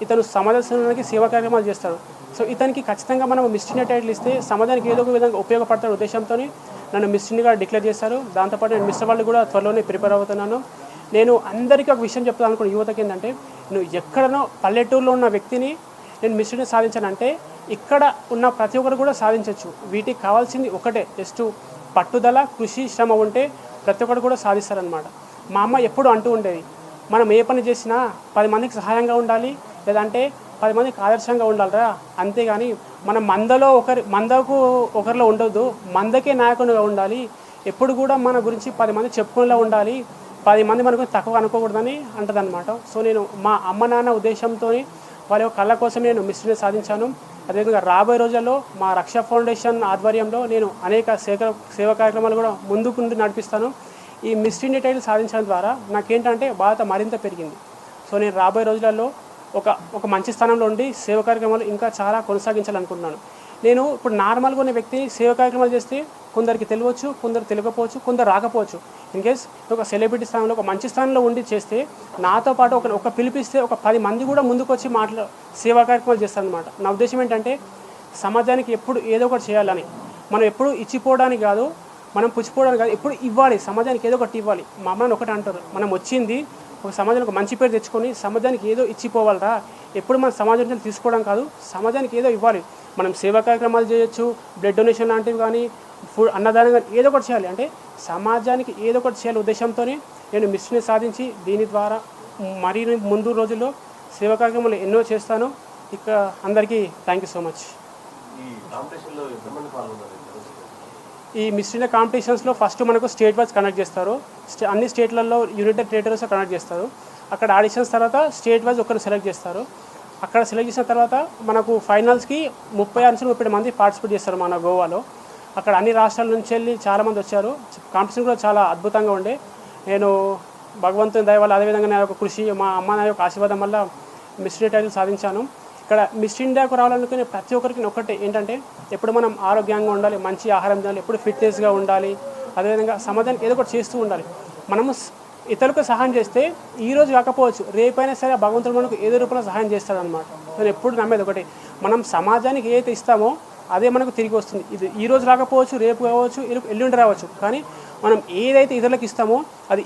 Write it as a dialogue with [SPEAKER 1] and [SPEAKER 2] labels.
[SPEAKER 1] ఇతను సమాజానికి సేవా కార్యక్రమాలు చేస్తాడు. సో ఇతనికి ఖచ్చితంగా మనం మిస్ ఇండియా టైటిల్ ఇస్తే సమాజానికి ఏదో ఒక విధంగా ఉపయోగపడతాడు ఉద్దేశంతో నన్ను మిస్ ఇండియాగా డిక్లేర్ చేశారు. దాంతోపాటు నేను మిస్ వాళ్ళు కూడా త్వరలోనే ప్రిపేర్ అవుతున్నాను. నేను అందరికీ ఒక విషయం చెప్తాను అనుకున్న యువతకి ఏంటంటే, నువ్వు ఎక్కడనో పల్లెటూరులో ఉన్న వ్యక్తిని నేను మిస్ ఇండియా సాధించానంటే ఇక్కడ ఉన్న ప్రతి ఒక్కరు కూడా సాధించవచ్చు. వీటికి కావాల్సింది ఒకటే, జస్ట్ పట్టుదల, కృషి, శ్రమ ఉంటే ప్రతి ఒక్కరు కూడా సాధిస్తారనమాట. మా అమ్మ ఎప్పుడు అంటూ ఉండేది, మనం ఏ పని చేసినా 10 మందికి సహాయంగా ఉండాలి, లేదంటే 10 మందికి ఆదర్శంగా ఉండాలిరా, అంతేగాని మనం మందకు ఒకరిలో ఉండొద్దు, మందకే నాయకునిగా ఉండాలి. ఎప్పుడు కూడా మన గురించి 10 మంది చెప్పుకునేలా ఉండాలి, 10 మంది మన గురించి తక్కువ అనుకోకూడదని అంటదన్నమాట. సో నేను మా అమ్మ నాన్న ఉద్దేశంతో వాళ్ళ యొక్క కళ కోసం నేను మిస్ ఇండియా సాధించాను. అదేవిధంగా రాబోయే రోజుల్లో మా రక్ష ఫౌండేషన్ ఆధ్వర్యంలో నేను అనేక సేవా కార్యక్రమాలు కూడా ముందుకు నడిపిస్తాను. ఈ మిస్ ఇండియా టైటిల్ సాధించడం ద్వారా నాకేంటంటే బాధ్యత మరింత పెరిగింది. సో నేను రాబోయే రోజులలో ఒక మంచి స్థానంలో ఉండి సేవా కార్యక్రమాలు ఇంకా చాలా కొనసాగించాలనుకుంటున్నాను. నేను ఇప్పుడు నార్మల్గా ఉన్న వ్యక్తి సేవా కార్యక్రమాలు చేస్తే కొందరికి తెలియవచ్చు, కొందరు తెలియకపోవచ్చు, కొందరు రాకపోవచ్చు. ఇన్ కేస్ ఒక సెలబ్రిటీ స్థానంలో ఒక మంచి స్థానంలో ఉండి చేస్తే నాతో పాటు ఒక పిలిపిస్తే ఒక 10 మంది కూడా ముందుకు వచ్చి సేవా కార్యక్రమాలు చేస్తారనమాట. నా ఉద్దేశం ఏంటంటే సమాజానికి ఎప్పుడు ఏదో ఒకటి చేయాలని, మనం ఎప్పుడు ఇచ్చిపోవడానికి కాదు, మనం పుచ్చిపోవడానికి కాదు, ఎప్పుడు ఇవ్వాలి, సమాజానికి ఏదో ఒకటి ఇవ్వాలి. మా అమ్మని ఒకటి అంటారు, మనం వచ్చింది ఒక సమాజానికి ఒక మంచి పేరు తెచ్చుకొని సమాజానికి ఏదో ఇచ్చిపోవాలరా, ఎప్పుడు మన సమాజం నుంచి తీసుకోవడం కాదు, సమాజానికి ఏదో ఇవ్వాలి. మనం సేవా కార్యక్రమాలు చేయొచ్చు, బ్లడ్ డొనేషన్ లాంటివి కానీ, ఫుడ్ అన్నదానం కానీ, ఏదో ఒకటి చేయాలి. అంటే సమాజానికి ఏదో ఒకటి చేయాలి ఉద్దేశంతో నేను మిస్ ఇండియా సాధించి దీని ద్వారా మరీ ముందు రోజుల్లో సేవా కార్యక్రమాలు ఎన్నో చేస్తాను. ఇక అందరికీ థ్యాంక్ యూ సో మచ్. ఈ మిస్ ఇండియా కాంపిటీషన్స్లో ఫస్ట్ మనకు స్టేట్ వైజ్ కండక్ట్ చేస్తారు. అన్ని స్టేట్లలో యునైటెడ్ టెరిటరీస్ కండక్ట్ చేస్తారు. అక్కడ ఆడిషన్స్ తర్వాత స్టేట్ వైజ్ ఒకరు సెలెక్ట్ చేస్తారు. అక్కడ సెలెక్ట్ చేసిన తర్వాత మనకు ఫైనల్స్కి 36-37 మంది పార్టిసిపేట్ చేస్తారు మన గోవాలో. అక్కడ అన్ని రాష్ట్రాల నుంచి వెళ్ళి చాలామంది వచ్చారు. కాంపిటీషన్ కూడా చాలా అద్భుతంగా ఉండే. నేను భగవంతుని దయ వల్ల, అదేవిధంగా నా యొక్క కృషి, మా అమ్మ నా యొక్క ఆశీర్వాదం వల్ల మిస్ ఇండియా టైటిల్ సాధించాను. ఇక్కడ మిస్ ఇండియాకు రావాలనుకునే ప్రతి ఒక్కరికి ఒకటే ఏంటంటే, ఎప్పుడు మనం ఆరోగ్యంగా ఉండాలి, మంచి ఆహారం తినాలి, ఎప్పుడు ఫిట్నెస్గా ఉండాలి, అదేవిధంగా సమాజానికి ఏదో ఒకటి చేస్తూ ఉండాలి. మనము ఇతరులకు సహాయం చేస్తే ఈరోజు కాకపోవచ్చు, రేపైనా సరే భగవంతుడు మనకు ఏదో రూపంలో సహాయం చేస్తాడనమాట. నేను ఎప్పుడు నమ్మేది ఒకటి, మనం సమాజానికి ఏదైతే ఇస్తామో అదే మనకు తిరిగి వస్తుంది. ఇది ఈరోజు రాకపోవచ్చు, రేపు కావచ్చు, ఎల్లుండి రావచ్చు, కానీ మనం ఏదైతే ఇతరులకు ఇస్తామో అది